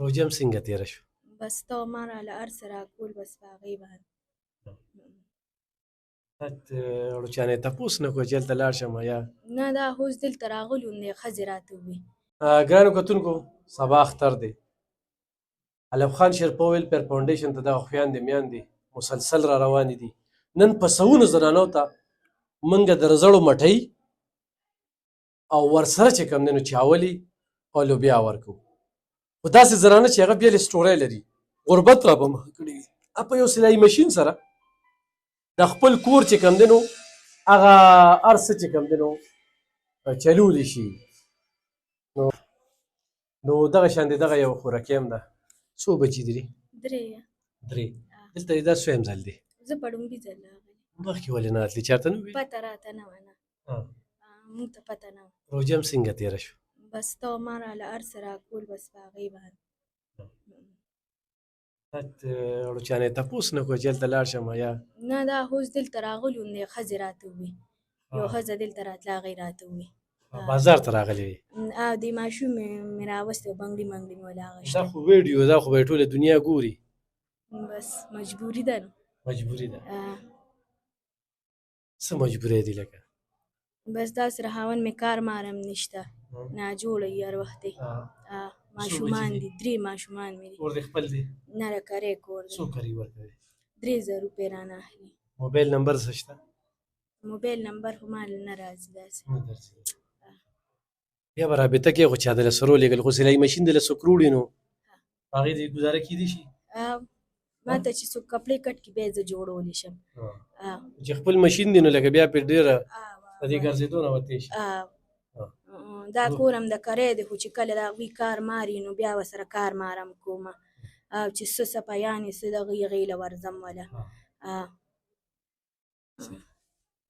روژه هم څنګه تېره شوه؟ بس ته ما راله هر څه راکول بس په هغې باندې اړو چانې تپوس نه کوه چې هلته لاړ شم یا نه دا اوس دلته راغلي وم دی ښځې راته وویل ګرانو کتونکو سبا اختر دی علم خان شیرپا ویلفیر فاونډیشن ته دغه خویندې میندې مسلسل را روانې دي نن په سوونو زنانو ته منګه د رزړو مټۍ او ورسره چې کوم دی نو چاولي او لوبیا ورکو خو داسې زنانه چې هغه بېلې سټورۍ لري غربت را په مخه کړي وي په یو سلایي مشین سره د خپل کور چې کوم دی نو هغه هر څه چې کوم دی نو چلولی شي نو دغه شان دی دغه یو خوراکي هم ده څو بچي دي درې دلته دا څویم ځل دی زه په ړومبي ځل راغلې مخکې ولې نه راتلې چېرته نه وې پته راته نه وه نه موږ ته پته نه وه روژه هم څنګه تېره شوه بس ته ما راله هر څه راکول بس په هغې باندې اړو چانې تپوس نه کوه چې هلته لاړ شم یا نه دا اوس دلته راغلي وم دی ښځې راته وویل یو ښځه دلته راتله هغې راته وویل بازار ته راغلی وې د ماشوم مې راوستی و بنګړي منګړي مې ول دا اغوښتی خو ویډیو دا خو به یې ټوله دنیا ګوري بس مجبوري ده نو مجبوري ده څه مجبورۍ دي لکه بس داسې خاوند مې کار مارم نشته ناجوړه یې هر وخت دی ماشومان دي 3 ماشومان مې دي کور دې خپل دی نه د کرۍ کور دی څو کري ورکوي 3000 روپۍ رانه اخلي موبایل نمبر څه شته موبایل نمبر خو ما نه راځي داسې نه درځي بیا به رابطه کې خو چا دله سرو لېږل خو سلایي مشین دله څوک روړي نو هغې دې ګزاره کیدی شي ما ته چې څوک کپړې کټ کړي بیا یې زه جوړولی شم چې خپل مشین دی نو لکه بیا پرې ډېره د دې ګرځېدو نه وتې شي دا کور هم د کرۍ دی خو چې کله د هغوی کار ماري نو بیا ورسره کار مارم کومه او چې څه صفایانې څه دغه هغې له ورځم وله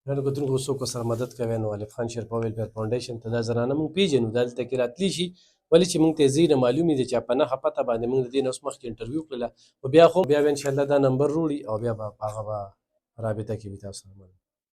ګرانو کتونکو څوک ورسره مدد کوی نو الف خان شیرپا ویلفیر فاونډیشن ته دا زنانه موږ پېژنو دا دلته کې راتلی شي ولې چې موږ ته یې ځای نه معلومې دي چې په نښه پته باندې موږ د دې نه اوس مخکې انټرویو کړله خو بیا خو بیا به انشاءالله دا نمبر روړي او بیا به په هغه به رابطه کې وي تاسو سره